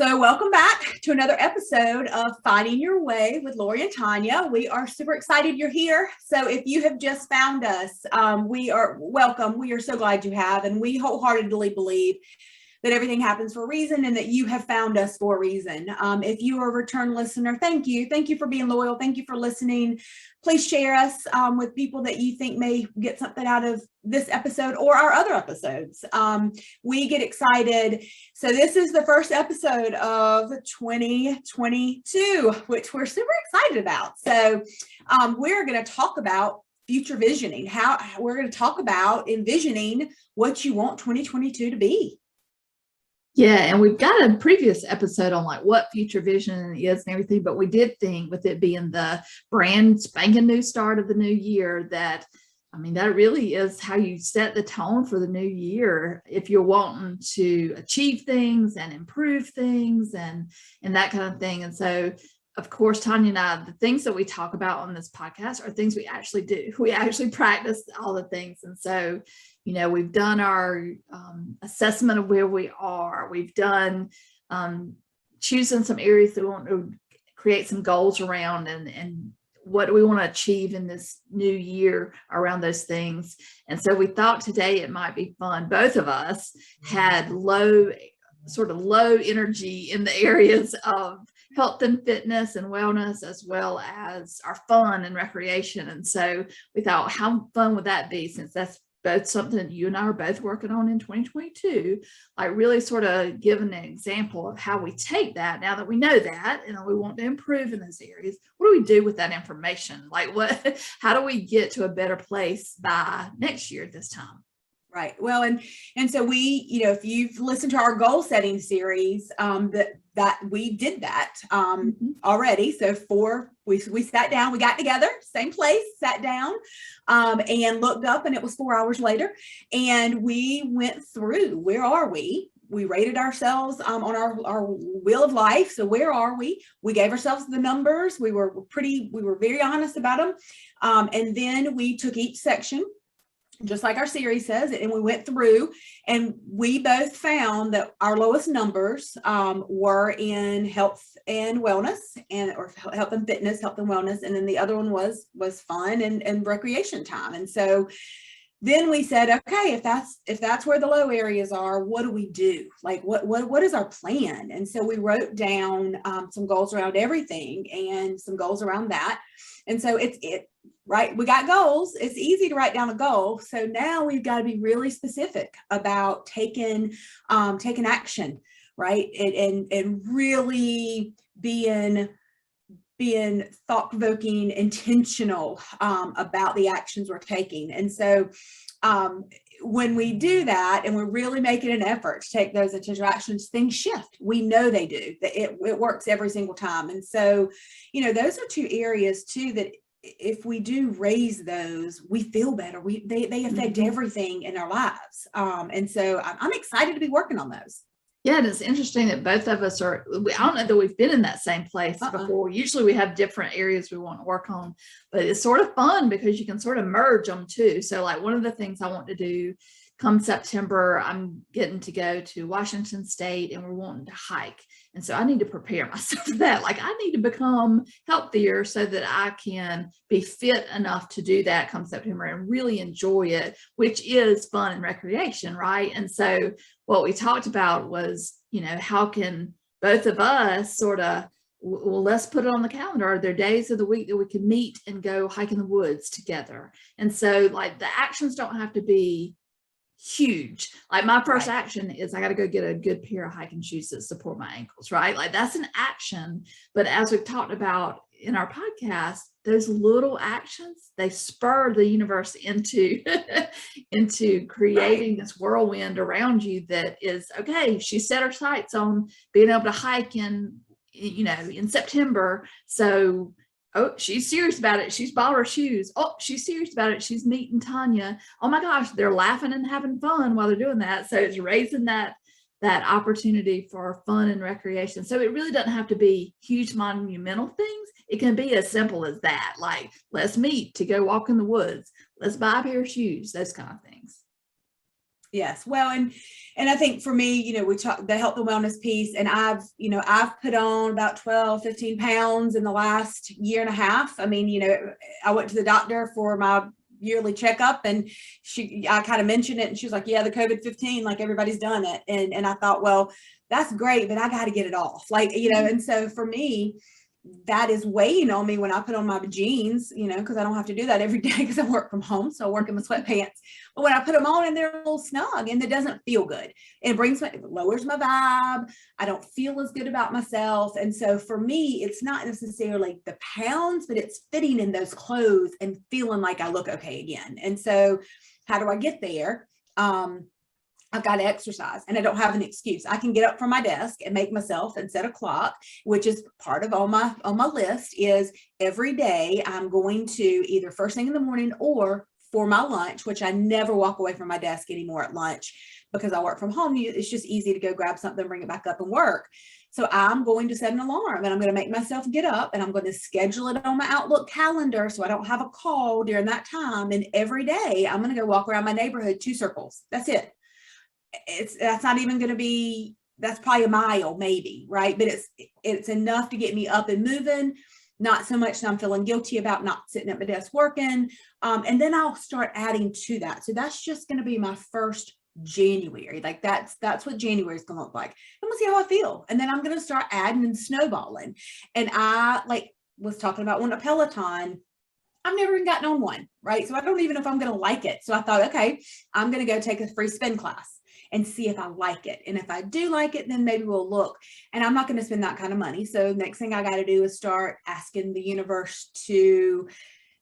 So welcome back to another episode of Finding Your Way with Lori and Tonya. We are super excited you're here. So if you have just found us, we are welcome. We are so glad you have, and we wholeheartedly believe that everything happens for a reason and that you have found us for a reason. If you are a return listener, thank you. Thank you for being loyal. Thank you for listening. Please share us with people that you think may get something out of this episode or our other episodes. We get excited. So this is the first episode of 2022, which we're super excited about. So we're going to talk about future visioning, how we're going to talk about envisioning what you want 2022 to be. Yeah, and we've got a previous episode on like what future vision is and everything, but we did think with it being the brand spanking new start of the new year that really is how you set the tone for the new year if you're wanting to achieve things and improve things and that kind of thing. And so, of course, Tonya and I, the things that we talk about on this podcast are things we actually do. We actually practice all the things. And so, we've done our assessment of where we are. We've done choosing some areas that we want to create some goals around and what do we want to achieve in this new year around those things. And so we thought today it might be fun. Both of us had low energy in the areas of health and fitness and wellness, as well as our fun and recreation. And so we thought, how fun would that be, since that's both something you and I are both working on in 2022, like really sort of giving an example of how we take that now that we know that and we want to improve in those areas. What do we do with that information? Like how do we get to a better place by next year at this time? Right. Well, and so we, if you've listened to our goal setting series, that we did that already. So we sat down, we got together, same place, sat down, and looked up, and it was 4 hours later, and we went through, where are we? We rated ourselves on our wheel of life. So where are we? We gave ourselves the numbers. We were very honest about them. And then we took each section, just like our series says, and we went through, and we both found that our lowest numbers were in health and wellness, or health and fitness, health and wellness, and then the other one was fun and recreation time. And so then we said, okay, if that's where the low areas are, what do we do? Like what is our plan? And so we wrote down some goals around everything and some goals around that. And so right, we got goals. It's easy to write down a goal. So now we've got to be really specific about taking action, right? And really being thought-provoking, intentional about the actions we're taking. And so when we do that and we're really making an effort to take those intentional actions, things shift. We know they do. It works every single time. And so, those are two areas too that if we do raise those, we feel better. They affect everything in our lives. And so I'm excited to be working on those. Yeah, and it's interesting that both of us I don't know that we've been in that same place before. Usually we have different areas we want to work on, but it's sort of fun because you can sort of merge them too. So like one of the things I want to do come September, I'm getting to go to Washington State and we're wanting to hike. And so I need to prepare myself for that. Like I need to become healthier so that I can be fit enough to do that come September and really enjoy it, which is fun and recreation, right? And so what we talked about was, how can both of us sort of, well, let's put it on the calendar. Are there days of the week that we can meet and go hike in the woods together? And so like the actions don't have to be huge. Like my first action is I got to go get a good pair of hiking shoes that support my ankles, right? Like that's an action. But as we've talked about in our podcast, those little actions, they spur the universe into creating this whirlwind around you that is, okay, she set her sights on being able to hike in September. So oh, she's serious about it. She's bought her shoes. Oh, she's serious about it. She's meeting Tonya. Oh my gosh, they're laughing and having fun while they're doing that. So it's raising that opportunity for fun and recreation. So it really doesn't have to be huge monumental things. It can be as simple as that. Like, let's meet to go walk in the woods. Let's buy a pair of shoes, those kind of things. Yes. Well, and I think for me, we talk the health and wellness piece, and I've put on about 12, 15 pounds in the last year and a half. I mean, I went to the doctor for my yearly checkup, and I kind of mentioned it, and she was like, yeah, the COVID-15, like everybody's done it. And I thought, well, that's great, but I got to get it off. Like, and so for me, that is weighing on me when I put on my jeans, because I don't have to do that every day because I work from home. So I work in my sweatpants. But when I put them on and they're a little snug, and it doesn't feel good, it lowers my vibe. I don't feel as good about myself. And so for me, it's not necessarily the pounds, but it's fitting in those clothes and feeling like I look okay again. And so how do I get there? I've got to exercise, and I don't have an excuse. I can get up from my desk and make myself and set a clock, which is part of on my list is every day I'm going to either first thing in the morning or for my lunch, which I never walk away from my desk anymore at lunch because I work from home. It's just easy to go grab something, bring it back up and work. So I'm going to set an alarm, and I'm going to make myself get up, and I'm going to schedule it on my Outlook calendar so I don't have a call during that time. And every day I'm going to go walk around my neighborhood 2 circles. That's it. That's not even going to be, that's probably a mile maybe, right? But it's enough to get me up and moving, not so much that I'm feeling guilty about not sitting at my desk working. And then I'll start adding to that. So that's just going to be my first January. Like that's what January is going to look like. And we'll see how I feel. And then I'm going to start adding and snowballing. And I was talking about one, a Peloton. I've never even gotten on one, right? So I don't even know if I'm going to like it. So I thought, okay, I'm going to go take a free spin class and see if I like it. And if I do like it, then maybe we'll look. And I'm not going to spend that kind of money. So next thing I got to do is start asking the universe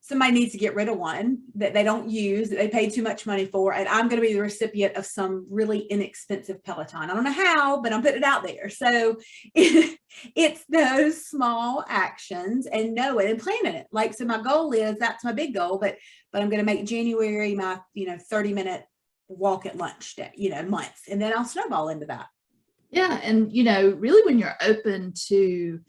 somebody needs to get rid of one that they don't use, that they paid too much money for. And I'm going to be the recipient of some really inexpensive Peloton. I don't know how, but I'm putting it out there. So it's those small actions and know it and planning it. Like, so my goal is, that's my big goal, but I'm going to make January my, 30-minute walk at lunch day, month, and then I'll snowball into that. Yeah. And, really when you're open to,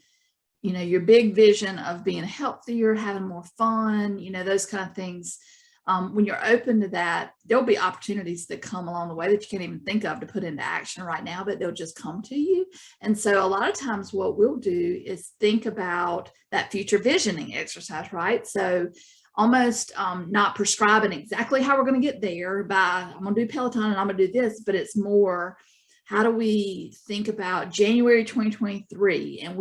your big vision of being healthier, having more fun, those kind of things, when you're open to that, there'll be opportunities that come along the way that you can't even think of to put into action right now, but they'll just come to you. And so a lot of times what we'll do is think about that future visioning exercise, right? So almost not prescribing exactly how we're going to get there by, I'm going to do Peloton and I'm going to do this, but it's more, how do we think about January 2023? And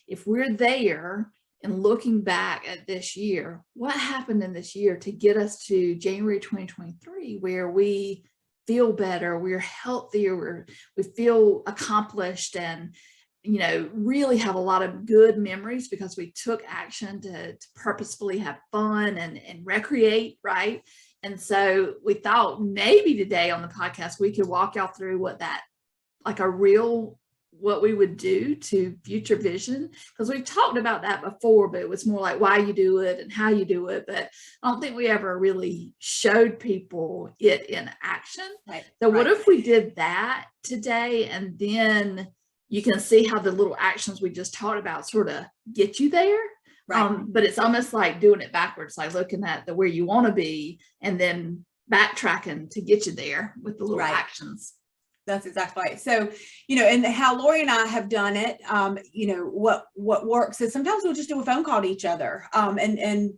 if we're there and looking back at this year, what happened in this year to get us to January 2023, where we feel better, we're healthier, we feel accomplished, and really have a lot of good memories because we took action to purposefully have fun and recreate, right? And so we thought maybe today on the podcast, we could walk y'all through what we would do to future vision, because we've talked about that before, but it was more like why you do it and how you do it. But I don't think we ever really showed people it in action. Right. So what if we did that today, and then you can see how the little actions we just talked about sort of get you there. Right. But it's almost like doing it backwards, like looking at where you want to be and then backtracking to get you there with the little actions. That's exactly right. So, and how Lori and I have done it, what works is sometimes we'll just do a phone call to each other, and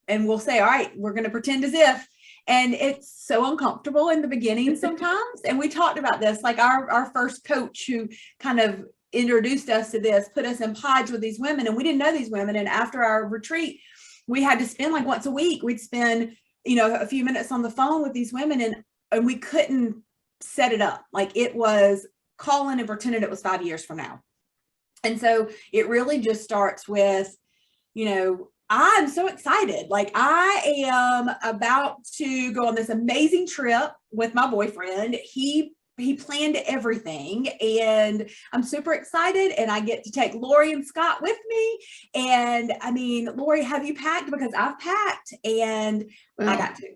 we'll say, all right, we're going to pretend as if. And it's so uncomfortable in the beginning sometimes. And we talked about this, like our first coach who kind of introduced us to this, put us in pods with these women, and we didn't know these women. And after our retreat, we had to spend like once a week, we'd spend, a few minutes on the phone with these women, and we couldn't set it up. Like, it was calling and pretending it was 5 years from now. And so it really just starts with, I'm so excited. Like, I am about to go on this amazing trip with my boyfriend. He planned everything, and I'm super excited, and I get to take Lori and Scott with me. And I mean, Lori, have you packed? Because I've packed, and I got to.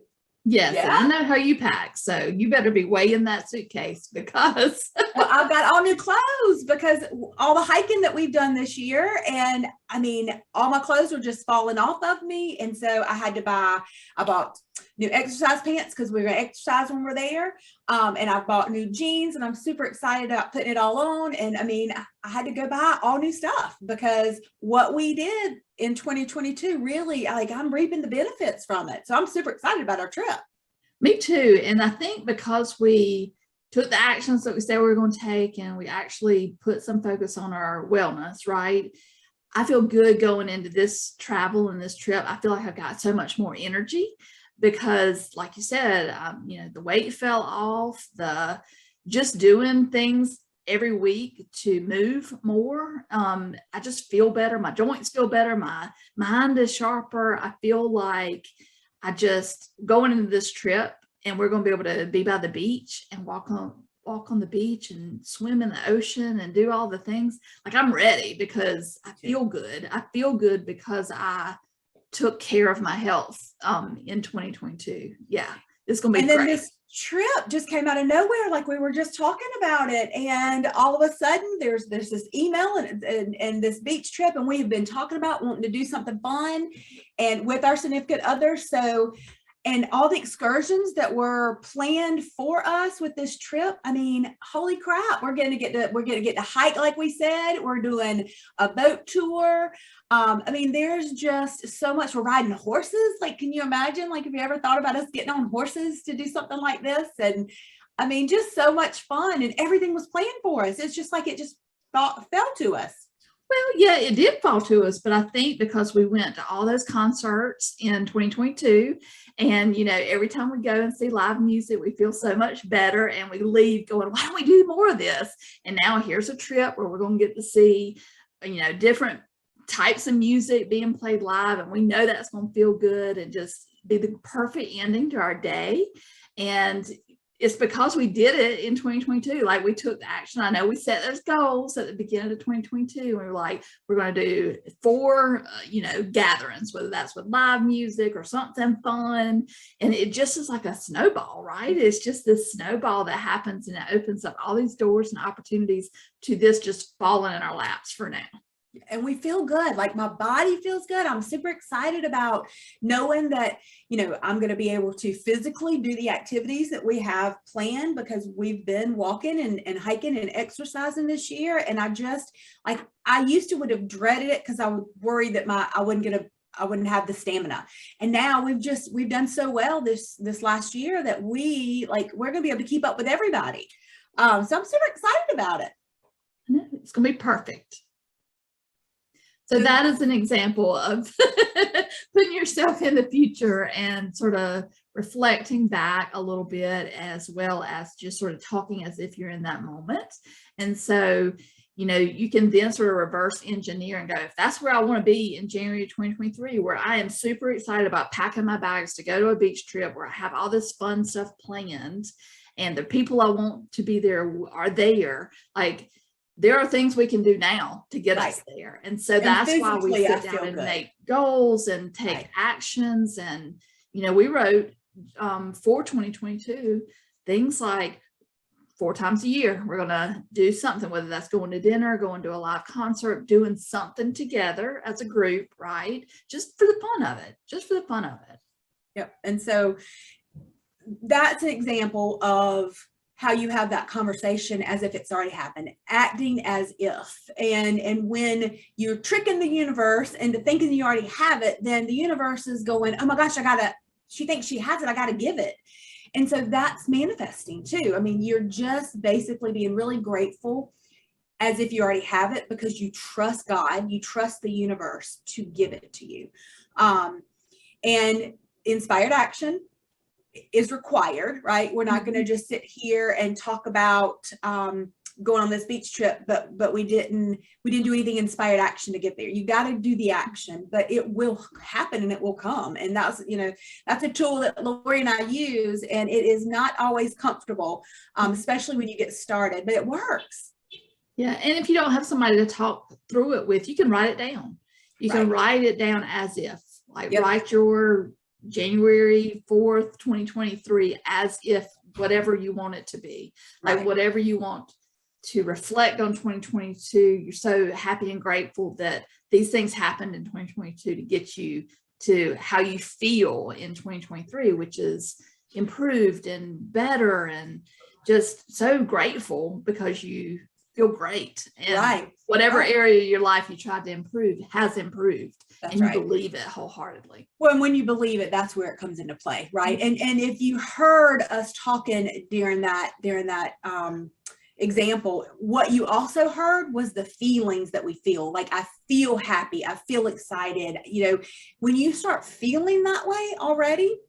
Yes, yeah. I know how you pack, so you better be weighing that suitcase because well, I've got all new clothes because all the hiking that we've done this year, and I mean, all my clothes were just falling off of me. And so I bought new exercise pants because we were going to exercise when we're there. And I bought new jeans, and I'm super excited about putting it all on. And I mean, I had to go buy all new stuff because what we did in 2022, really, like, I'm reaping the benefits from it. So I'm super excited about our trip. Me too. And I think because we took the actions that we said we were going to take, and we actually put some focus on our wellness, right? I feel good going into this travel and this trip. I feel like I've got so much more energy because, like you said, the weight fell off, just doing things every week to move more. I just feel better. My joints feel better. My mind is sharper. I feel like I just going into this trip, and we're going to be able to be by the beach and walk on the beach and swim in the ocean and do all the things. Like, I'm ready because I feel good. I feel good because I took care of my health in 2022. Yeah, it's going to be great. And then this trip just came out of nowhere. Like, we were just talking about it, and all of a sudden there's this email and this beach trip, and we have been talking about wanting to do something fun and with our significant others. So, and all the excursions that were planned for us with this trip, I mean, holy crap, we're going to get to hike, like we said. We're doing a boat tour. I mean, there's just so much. We're riding horses. Like, can you imagine? Like, have you ever thought about us getting on horses to do something like this? And I mean, just so much fun, and everything was planned for us. It's just like it just fell to us. Well, yeah, it did fall to us, but I think because we went to all those concerts in 2022, and every time we go and see live music, we feel so much better, and we leave going, why don't we do more of this? And now here's a trip where we're going to get to see, different types of music being played live, and we know that's going to feel good and just be the perfect ending to our day. And it's because we did it in 2022. Like, we took the action. I know we set those goals at the beginning of 2022. And we were like, we're going to do 4, gatherings, whether that's with live music or something fun. And it just is like a snowball, right? It's just this snowball that happens, and it opens up all these doors and opportunities to this just falling in our laps for now. And we feel good. Like, my body feels good. I'm super excited about knowing that, I'm going to be able to physically do the activities that we have planned, because we've been walking and hiking and exercising this year. And I just, like, I used to would have dreaded it because I would worry that I wouldn't have the stamina. And now we've done so well this last year that we're going to be able to keep up with everybody. So I'm super excited about it. I know, it's going to be perfect. So that is an example of putting yourself in the future and sort of reflecting back a little bit, as well as just sort of talking as if you're in that moment. And so, you can then sort of reverse engineer and go, if that's where I want to be in January 2023, where I am super excited about packing my bags to go to a beach trip where I have all this fun stuff planned, and the people I want to be there are there, like, there are things we can do now to get us there. And so that's why we sit down and make goals and take actions. And, we wrote for 2022, things like 4 times a year, we're going to do something, whether that's going to dinner, going to a live concert, doing something together as a group, right? Just for the fun of it. Yep. And so that's an example of how you have that conversation as if it's already happened, acting as if. And when you're tricking the universe into thinking you already have it, then the universe is going, oh my gosh, she thinks she has it, I got to give it. And so that's manifesting too. I mean, you're just basically being really grateful as if you already have it, because you trust God, you trust the universe to give it to you. And inspired action is required, right? We're not going to just sit here and talk about going on this beach trip, but we didn't do anything inspired action to get there. You got to do the action, but it will happen and it will come. And that's a tool that Lori and I use, and it is not always comfortable, especially when you get started, but it works. Yeah. And if you don't have somebody to talk through it with, you can write it down. You can write it down as if, like, write your January 4th, 2023 as if whatever you want it to be, like whatever you want to reflect on 2022. You're so happy and grateful that these things happened in 2022 to get you to how you feel in 2023, which is improved and better, and just so grateful because you feel great. And Right. whatever area of your life you tried to improve has improved. That's and you right. believe it wholeheartedly. Well, and when you believe it, that's where it comes into play, right? And if you heard us talking during that example, what you also heard was the feelings that we feel. Like, I feel happy, I feel excited. When you start feeling that way already,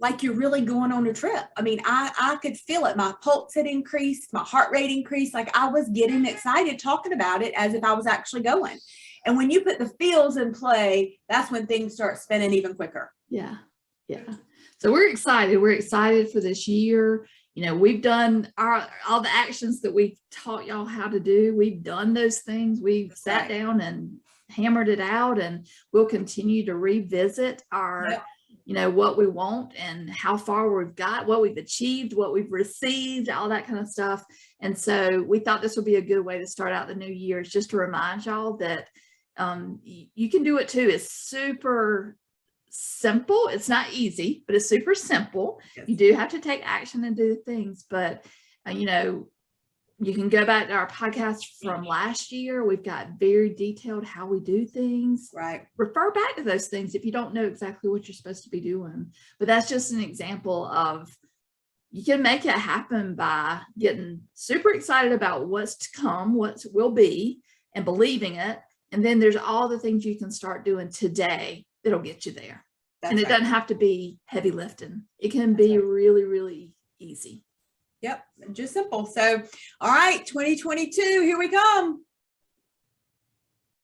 like you're really going on a trip. I mean, I could feel it. My pulse had increased, my heart rate increased. Like, I was getting excited talking about it as if I was actually going. And when you put the feels in play, that's when things start spinning even quicker. Yeah. So we're excited. We're excited for this year. We've done all the actions that we've taught y'all how to do. We've done those things. We've sat down and hammered it out, and we'll continue to revisit our what we want and how far we've got, what we've achieved, what we've received, all that kind of stuff. And so we thought this would be a good way to start out the new year, is just to remind y'all that you can do it too. It's super simple. It's not easy, but it's super simple. Yes. You do have to take action and do things, but you can go back to our podcast from last year. We've got very detailed how we do things. Right. Refer back to those things if you don't know exactly what you're supposed to be doing. But that's just an example of, you can make it happen by getting super excited about what's to come, what will be, and believing it. And then there's all the things you can start doing today that'll get you there. And it doesn't have to be heavy lifting. It can be really, really easy. Yep, just simple. So, all right, 2022, here we come.